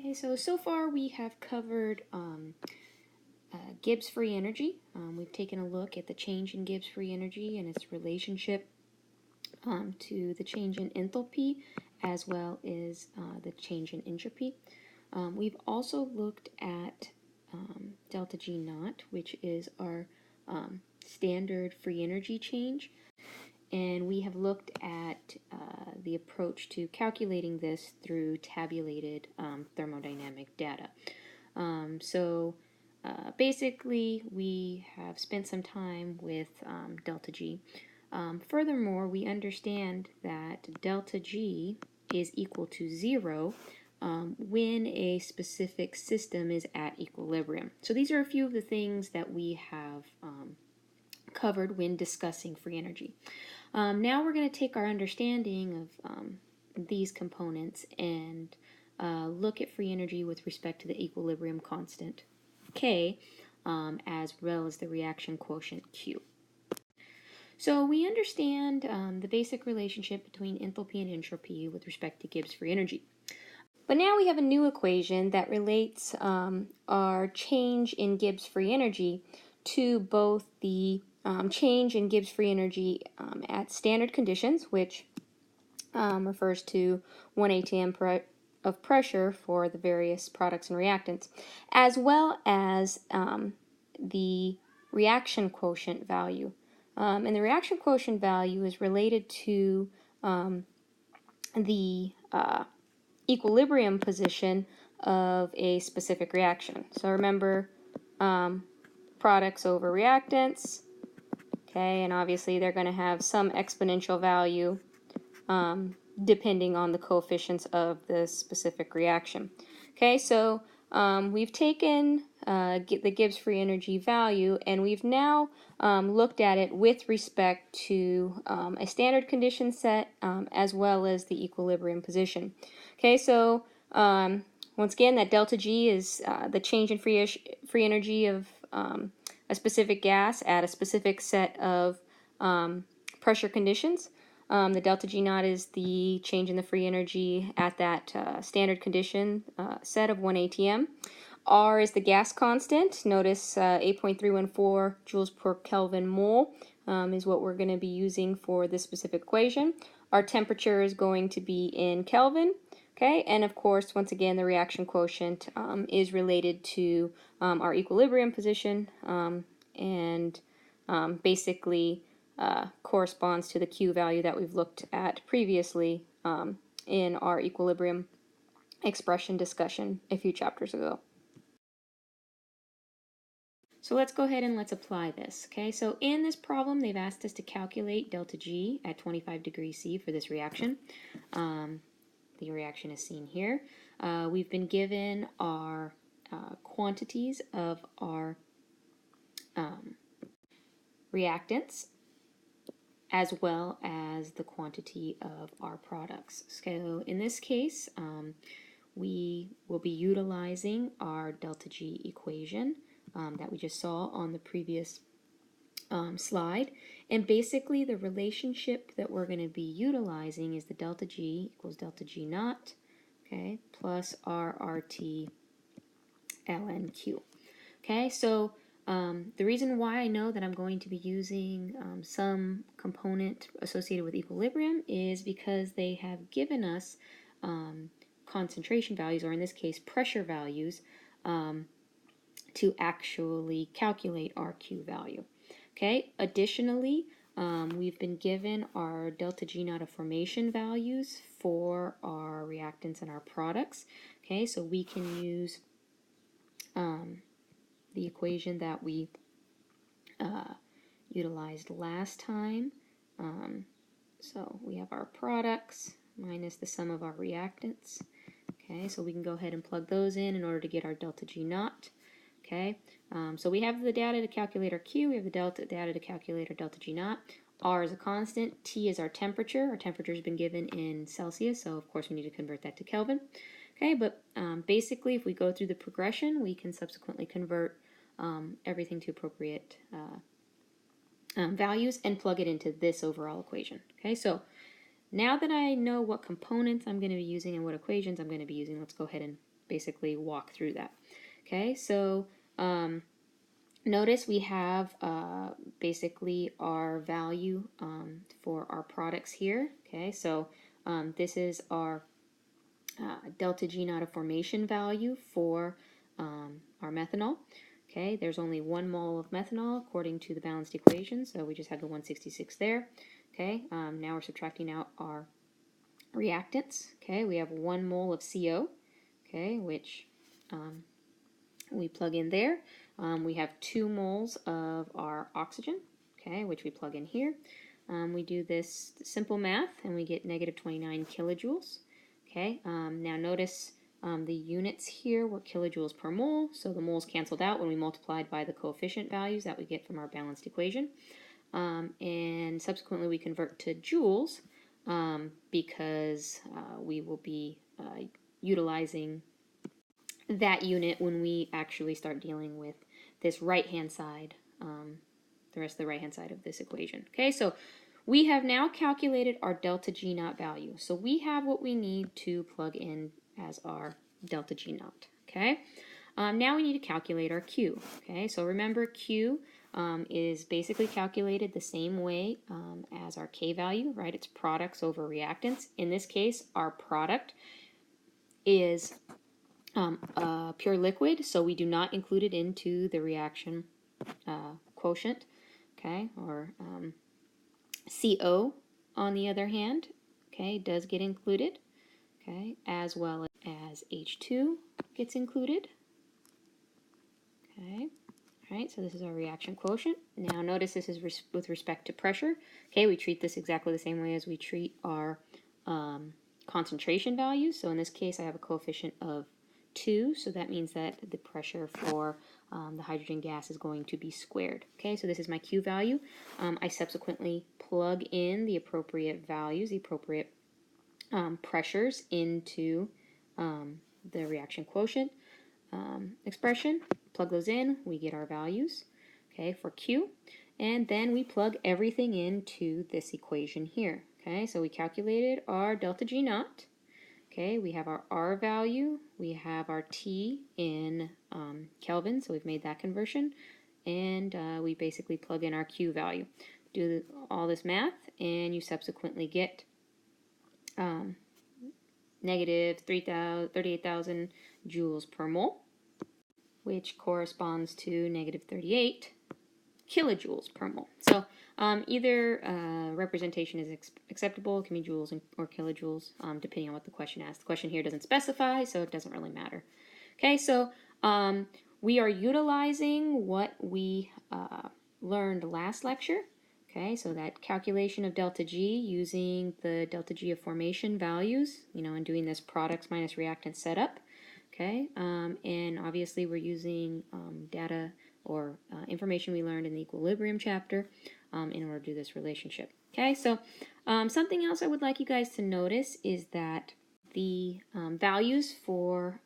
Okay, so far we have covered Gibbs free energy. We've taken a look at the change in Gibbs free energy and its relationship to the change in enthalpy as well as the change in entropy. We've also looked at delta G naught, which is our standard free energy change. And we have looked at the approach to calculating this through tabulated thermodynamic data. Basically, we have spent some time with delta G. Furthermore, we understand that delta G is equal to 0 when a specific system is at equilibrium. So these are a few of the things that we have covered when discussing free energy. Now we're going to take our understanding of these components and look at free energy with respect to the equilibrium constant K as well as the reaction quotient Q. So we understand the basic relationship between enthalpy and entropy with respect to Gibbs free energy. But now we have a new equation that relates our change in Gibbs free energy to both the change in Gibbs free energy at standard conditions, which refers to 1 atm of pressure for the various products and reactants, as well as the reaction quotient value. And the reaction quotient value is related to the equilibrium position of a specific reaction. So remember, products over reactants, okay, and obviously they're going to have some exponential value depending on the coefficients of the specific reaction. Okay, so we've taken the Gibbs free energy value and we've now looked at it with respect to a standard condition set as well as the equilibrium position. Okay, so once again, that delta G is the change in free energy of a specific gas at a specific set of pressure conditions. The delta G naught is the change in the free energy at that standard condition set of 1 atm. R is the gas constant. Notice 8.314 joules per Kelvin mole is what we're going to be using for this specific equation. Our temperature is going to be in Kelvin. Okay, and of course, once again, the reaction quotient is related to our equilibrium position and basically corresponds to the Q value that we've looked at previously in our equilibrium expression discussion a few chapters ago. So let's go ahead and let's apply this. Okay, so in this problem, they've asked us to calculate delta G at 25 degrees C for this reaction. The reaction is seen here. We've been given our quantities of our reactants as well as the quantity of our products. So in this case, we will be utilizing our delta G equation that we just saw on the previous slide. And basically the relationship that we're going to be utilizing is the delta G equals delta G naught, okay, plus RRT ln Q. Okay, so the reason why I know that I'm going to be using some component associated with equilibrium is because they have given us concentration values, or in this case pressure values, to actually calculate our Q value. Okay, additionally, we've been given our delta G naught of formation values for our reactants and our products. Okay, so we can use the equation that we utilized last time. So we have our products minus the sum of our reactants. Okay, so we can go ahead and plug those in order to get our delta G naught. Okay, so we have the data to calculate our Q, we have the data to calculate our delta G naught. R is a constant, T is our temperature. Our temperature has been given in Celsius, so of course we need to convert that to Kelvin. Okay, but basically if we go through the progression, we can subsequently convert everything to appropriate values and plug it into this overall equation. Okay, so now that I know what components I'm going to be using and what equations I'm going to be using, let's go ahead and basically walk through that. Okay, so notice we have basically our value for our products here. Okay, so this is our delta G naught of formation value for our methanol. Okay, there's only 1 mole of methanol according to the balanced equation, so we just have the 166 there. Okay, now we're subtracting out our reactants. Okay, we have 1 mole of CO, okay, which we plug in there. We have 2 moles of our oxygen, okay, which we plug in here. We do this simple math and we get negative 29 kilojoules. Okay, now notice the units here were kilojoules per mole, so the moles canceled out when we multiplied by the coefficient values that we get from our balanced equation. And subsequently we convert to joules because we will be utilizing that unit when we actually start dealing with this right-hand side, the rest of the right-hand side of this equation. Okay, so we have now calculated our delta G naught value. So we have what we need to plug in as our delta G naught. Okay, now we need to calculate our Q. Okay, so remember Q is basically calculated the same way as our K value, right? It's products over reactants. In this case, our product is pure liquid, so we do not include it into the reaction quotient, okay, or CO, on the other hand, okay, does get included, okay, as well as H2 gets included, okay. All right, so this is our reaction quotient. Now notice this is with respect to pressure. Okay, we treat this exactly the same way as we treat our concentration values. So in this case, I have a coefficient of 2, so that means that the pressure for the hydrogen gas is going to be squared. Okay, so this is my Q value. I subsequently plug in the appropriate values, the appropriate pressures into the reaction quotient expression. Plug those in, we get our values, okay, for Q, and then we plug everything into this equation here. Okay, so we calculated our delta G naught. Okay, we have our R value, we have our T in Kelvin, so we've made that conversion, and we basically plug in our Q value. Do all this math, and you subsequently get negative 38,000 joules per mole, which corresponds to negative 38 kilojoules per mole. So either representation is acceptable. It can be joules or kilojoules, depending on what the question asks. The question here doesn't specify, so it doesn't really matter. Okay, so we are utilizing what we learned last lecture. Okay, so that calculation of delta G using the delta G of formation values, and doing this products minus reactants setup. Okay, and obviously we're using data or information we learned in the equilibrium chapter in order to do this relationship. Okay, so something else I would like you guys to notice is that the values for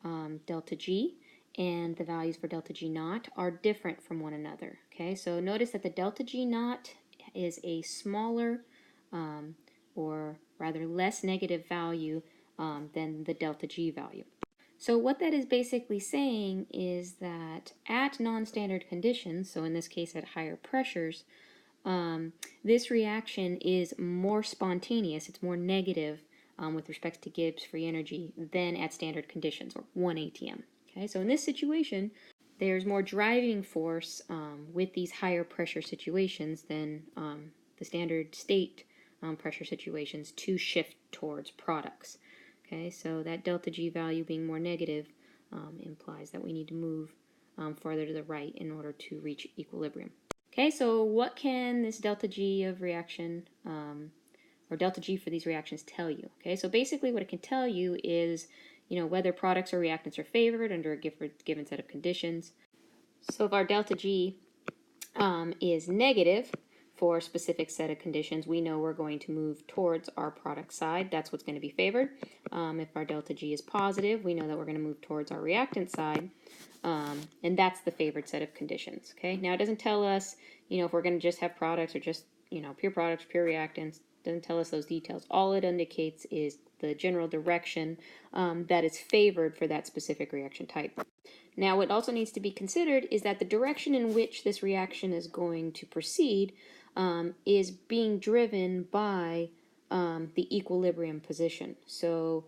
delta G and the values for delta G naught are different from one another. Okay, so notice that the delta G naught is a smaller or rather less negative value than the delta G value. So what that is basically saying is that at non-standard conditions, so in this case at higher pressures, this reaction is more spontaneous, it's more negative with respect to Gibbs free energy than at standard conditions, or 1 atm. Okay, so in this situation, there's more driving force with these higher pressure situations than the standard state pressure situations to shift towards products. Okay, so that delta G value being more negative implies that we need to move farther to the right in order to reach equilibrium. Okay, so what can this delta G of reaction, or delta G for these reactions tell you? Okay, so basically what it can tell you is, whether products or reactants are favored under a given set of conditions. So if our delta G is negative for a specific set of conditions, we know we're going to move towards our product side. That's what's going to be favored. If our delta G is positive, we know that we're going to move towards our reactant side, and that's the favored set of conditions. Okay. Now it doesn't tell us, if we're going to just have products or just, pure products, pure reactants. Doesn't tell us those details. All it indicates is the general direction that is favored for that specific reaction type. Now, what also needs to be considered is that the direction in which this reaction is going to proceed is being driven by the equilibrium position. So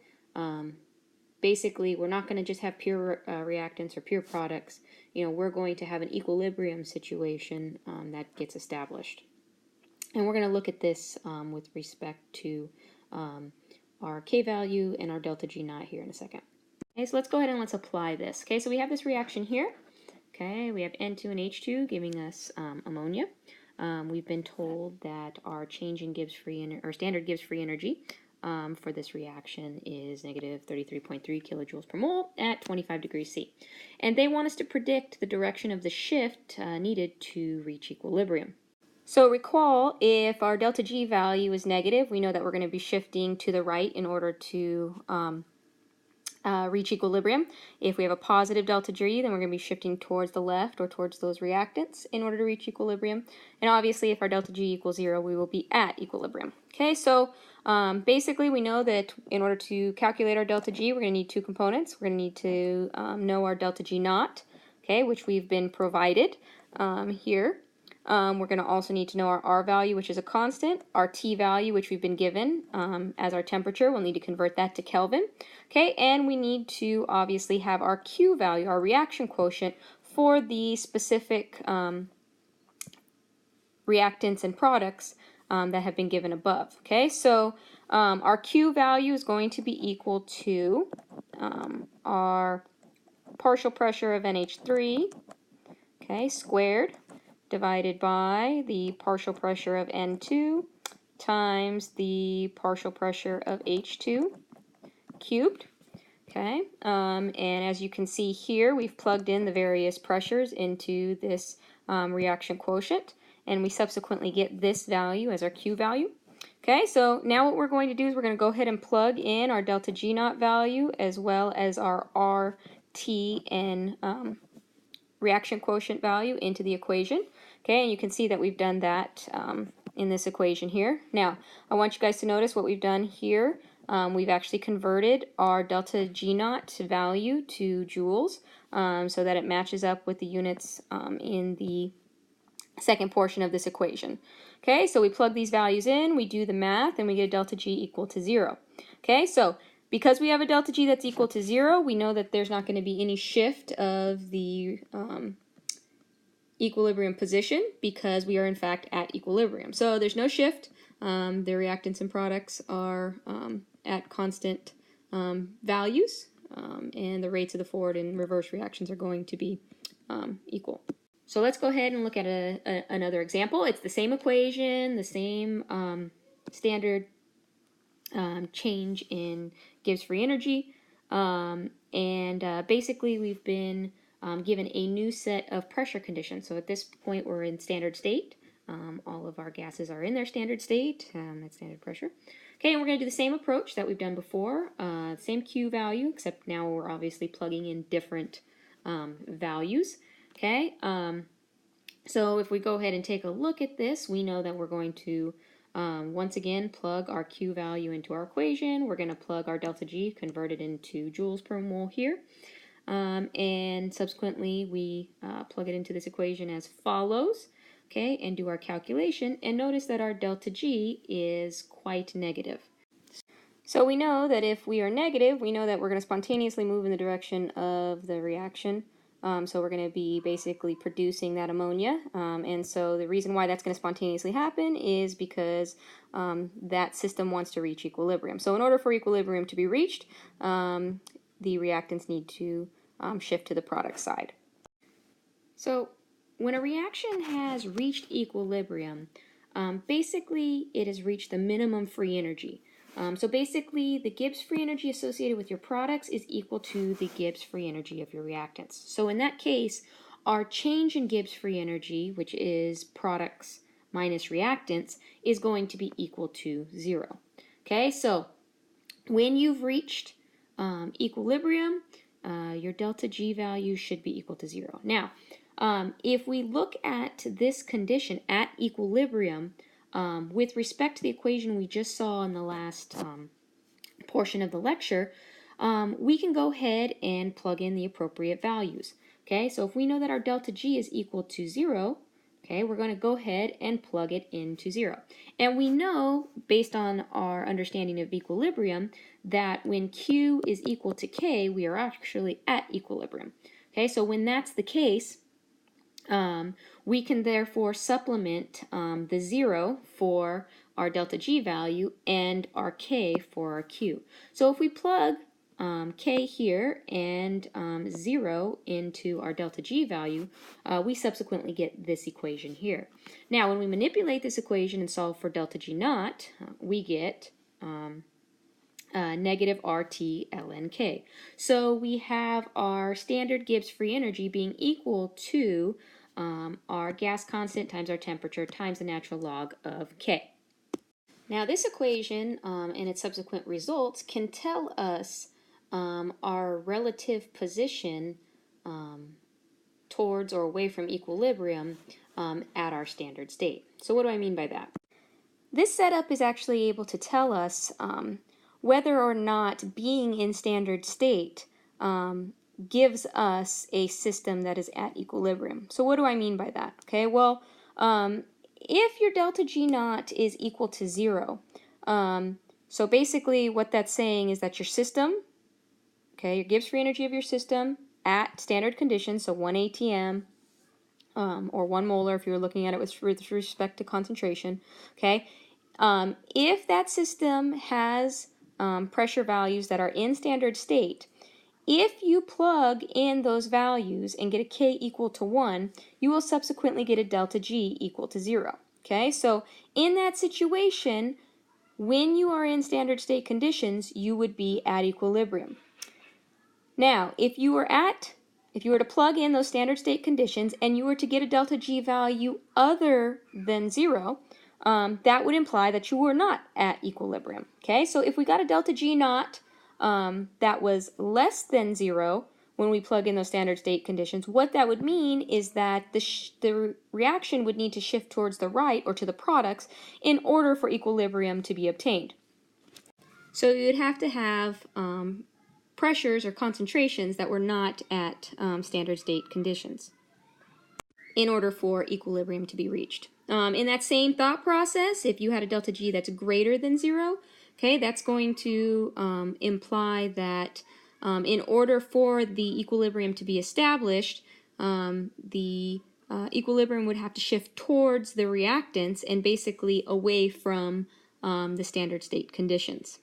basically, we're not going to just have pure reactants or pure products. We're going to have an equilibrium situation that gets established. And we're going to look at this with respect to our K value and our delta G naught here in a second. Okay, so let's go ahead and let's apply this. Okay, so we have this reaction here. Okay, we have N2 and H2 giving us ammonia. We've been told that our change in standard Gibbs free energy for this reaction is negative 33.3 kilojoules per mole at 25 degrees C. And they want us to predict the direction of the shift needed to reach equilibrium. So recall, if our delta G value is negative, we know that we're going to be shifting to the right in order to reach equilibrium. If we have a positive delta G, then we're going to be shifting towards the left or towards those reactants in order to reach equilibrium. And obviously, if our delta G equals 0, we will be at equilibrium. Okay, so basically we know that in order to calculate our delta G, we're going to need two components. We're going to need to know our delta G naught, okay, which we've been provided here. We're going to also need to know our R value, which is a constant, our T value, which we've been given as our temperature. We'll need to convert that to Kelvin. Okay, and we need to obviously have our Q value, our reaction quotient, for the specific reactants and products that have been given above. Okay, so our Q value is going to be equal to our partial pressure of NH3, okay, squared, divided by the partial pressure of N2 times the partial pressure of H2 cubed. Okay, and as you can see here, we've plugged in the various pressures into this reaction quotient, and we subsequently get this value as our Q value. Okay, so now what we're going to do is we're going to go ahead and plug in our delta G naught value as well as our R, T, and reaction quotient value into the equation. Okay, and you can see that we've done that in this equation here. Now, I want you guys to notice what we've done here. We've actually converted our delta G naught value to joules so that it matches up with the units in the second portion of this equation. Okay, so we plug these values in, we do the math, and we get a delta G equal to 0. Okay, so because we have a delta G that's equal to 0, we know that there's not going to be any shift of the equilibrium position because we are in fact at equilibrium. So there's no shift. The reactants and products are at constant values, and the rates of the forward and reverse reactions are going to be equal. So let's go ahead and look at another example. It's the same equation, the same standard change in Gibbs free energy, and basically we've been given a new set of pressure conditions. So at this point we're in standard state. All of our gases are in their standard state at standard pressure. Okay, and we're going to do the same approach that we've done before, same Q value, except now we're obviously plugging in different values. Okay, so if we go ahead and take a look at this, we know that we're going to once again plug our Q value into our equation. We're going to plug our delta G, convert it into joules per mole here. And subsequently we plug it into this equation as follows, okay, and do our calculation, and notice that our delta G is quite negative. So we know that if we are negative, we know that we're going to spontaneously move in the direction of the reaction. So we're going to be basically producing that ammonia, and so the reason why that's going to spontaneously happen is because that system wants to reach equilibrium. So in order for equilibrium to be reached, the reactants need to shift to the product side. So when a reaction has reached equilibrium, basically it has reached the minimum free energy. So basically the Gibbs free energy associated with your products is equal to the Gibbs free energy of your reactants. So in that case, our change in Gibbs free energy, which is products minus reactants, is going to be equal to 0. Okay, so when you've reached equilibrium, your delta G value should be equal to 0. Now, if we look at this condition at equilibrium, with respect to the equation we just saw in the last portion of the lecture, we can go ahead and plug in the appropriate values. Okay, so if we know that our delta G is equal to 0, okay, we're going to go ahead and plug it into 0. And we know, based on our understanding of equilibrium, that when Q is equal to K, we are actually at equilibrium. Okay, so when that's the case, we can therefore supplement the 0 for our delta G value and our K for our Q. So if we plug K here and 0 into our delta G value, we subsequently get this equation here. Now, when we manipulate this equation and solve for delta G naught, we get negative RT ln K. So we have our standard Gibbs free energy being equal to our gas constant times our temperature times the natural log of K. Now this equation and its subsequent results can tell us our relative position towards or away from equilibrium at our standard state. So what do I mean by that? This setup is actually able to tell us whether or not being in standard state gives us a system that is at equilibrium. So what do I mean by that? Okay, well, if your delta G naught is equal to 0, so basically what that's saying is that your system, okay, your Gibbs free energy of your system at standard conditions, so 1 atm, or 1 molar if you were looking at it with respect to concentration, okay, if that system has pressure values that are in standard state, if you plug in those values and get a K equal to 1, you will subsequently get a delta G equal to 0. Okay, so in that situation, when you are in standard state conditions, you would be at equilibrium. Now, if you were to plug in those standard state conditions and you were to get a delta G value other than 0, that would imply that you were not at equilibrium. Okay, so if we got a delta G naught that was less than 0 when we plug in those standard state conditions, what that would mean is that the reaction would need to shift towards the right or to the products in order for equilibrium to be obtained. So you would have to have pressures or concentrations that were not at standard state conditions in order for equilibrium to be reached. In that same thought process, if you had a delta G that's greater than 0, okay, that's going to imply that in order for the equilibrium to be established, the equilibrium would have to shift towards the reactants and basically away from the standard state conditions.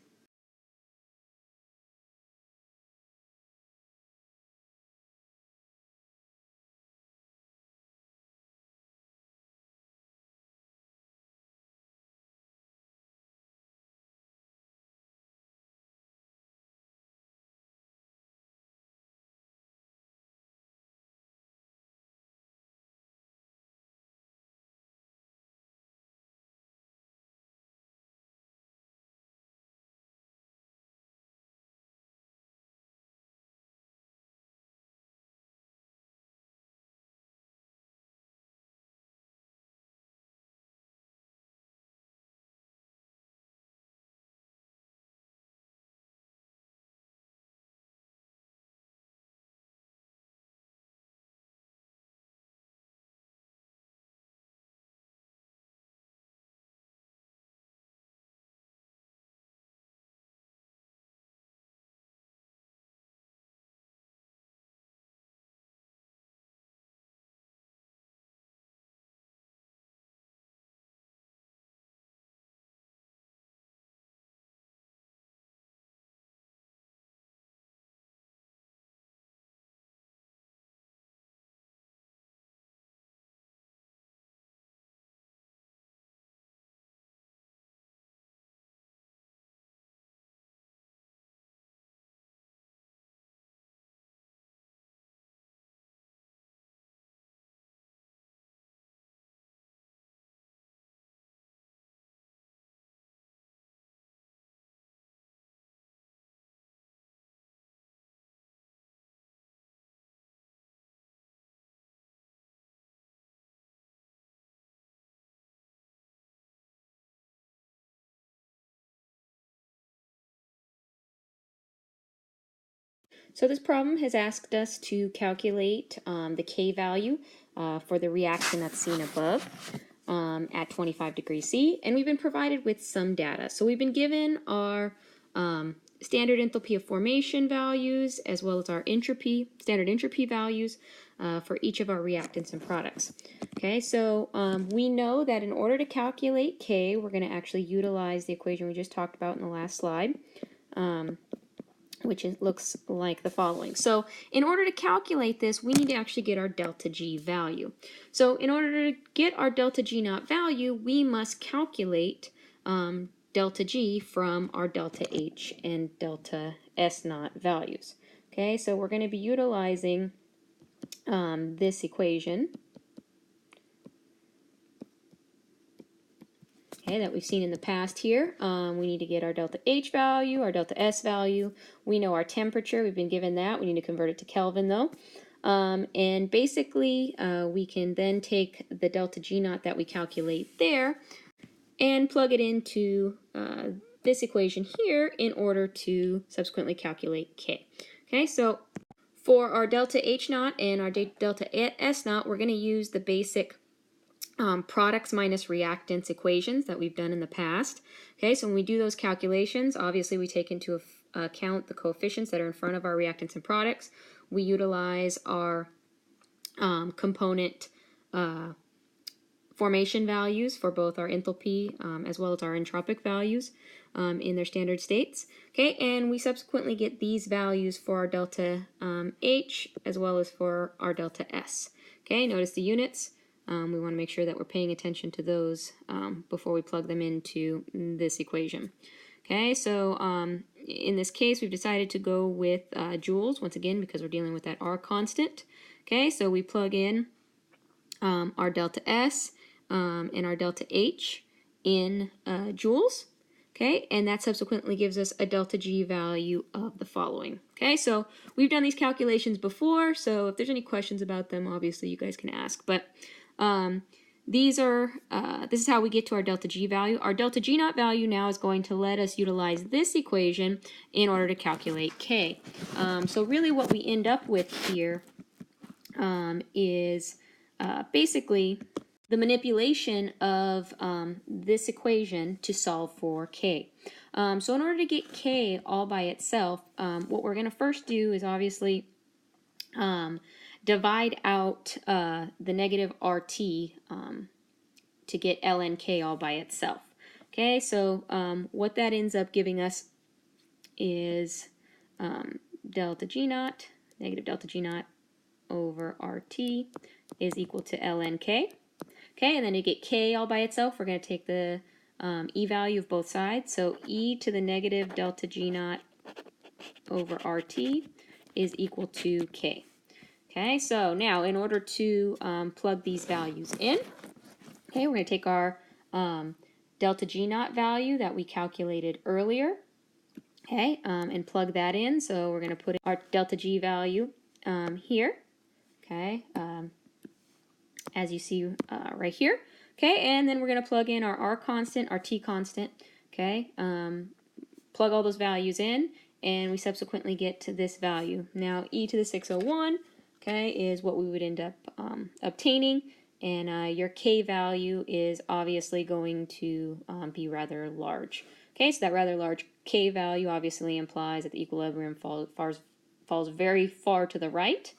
So this problem has asked us to calculate the K value for the reaction that's seen above at 25 degrees C, and we've been provided with some data. So we've been given our standard enthalpy of formation values as well as our standard entropy values for each of our reactants and products. Okay, so we know that in order to calculate K, we're going to actually utilize the equation we just talked about in the last slide. Which looks like the following. So in order to calculate this, we need to actually get our delta G value. So in order to get our delta G naught value, we must calculate delta G from our delta H and delta S naught values. Okay, so we're going to be utilizing this equation, that we've seen in the past here. We need to get our delta H value, our delta S value. We know our temperature. We've been given that. We need to convert it to Kelvin though. And basically, we can then take the delta G naught that we calculate there and plug it into this equation here in order to subsequently calculate K. Okay, so for our delta H naught and our delta S naught, we're going to use the basic products minus reactants equations that we've done in the past. Okay, so when we do those calculations, obviously we take into account the coefficients that are in front of our reactants and products. We utilize our component formation values for both our enthalpy as well as our entropic values in their standard states. Okay, and we subsequently get these values for our delta H as well as for our delta S. Okay, notice the units. We want to make sure that we're paying attention to those before we plug them into this equation. Okay, so in this case, we've decided to go with joules, once again, because we're dealing with that R constant. Okay, so we plug in our delta S and our delta H in joules. Okay, and that subsequently gives us a delta G value of the following. Okay, so we've done these calculations before, so if there's any questions about them, obviously you guys can ask. But this is how we get to our delta G value. Our delta G naught value now is going to let us utilize this equation in order to calculate K. So really what we end up with here is basically the manipulation of this equation to solve for K. So in order to get K all by itself, what we're going to first do is obviously divide out the negative RT to get ln K all by itself. Okay, so what that ends up giving us is delta G naught, negative delta G naught over RT is equal to ln K. Okay, and then to get K all by itself, we're going to take the E value of both sides. So E to the negative delta G naught over RT is equal to K. Okay, so now in order to plug these values in, okay, we're going to take our delta G naught value that we calculated earlier, okay, and plug that in. So we're going to put in our delta G value here, okay, as you see right here, okay, and then we're going to plug in our R constant, our T constant, okay, plug all those values in, and we subsequently get to this value. Now E to the 601, okay, is what we would end up obtaining, and your K value is obviously going to be rather large. Okay, so that rather large K value obviously implies that the equilibrium falls very far to the right.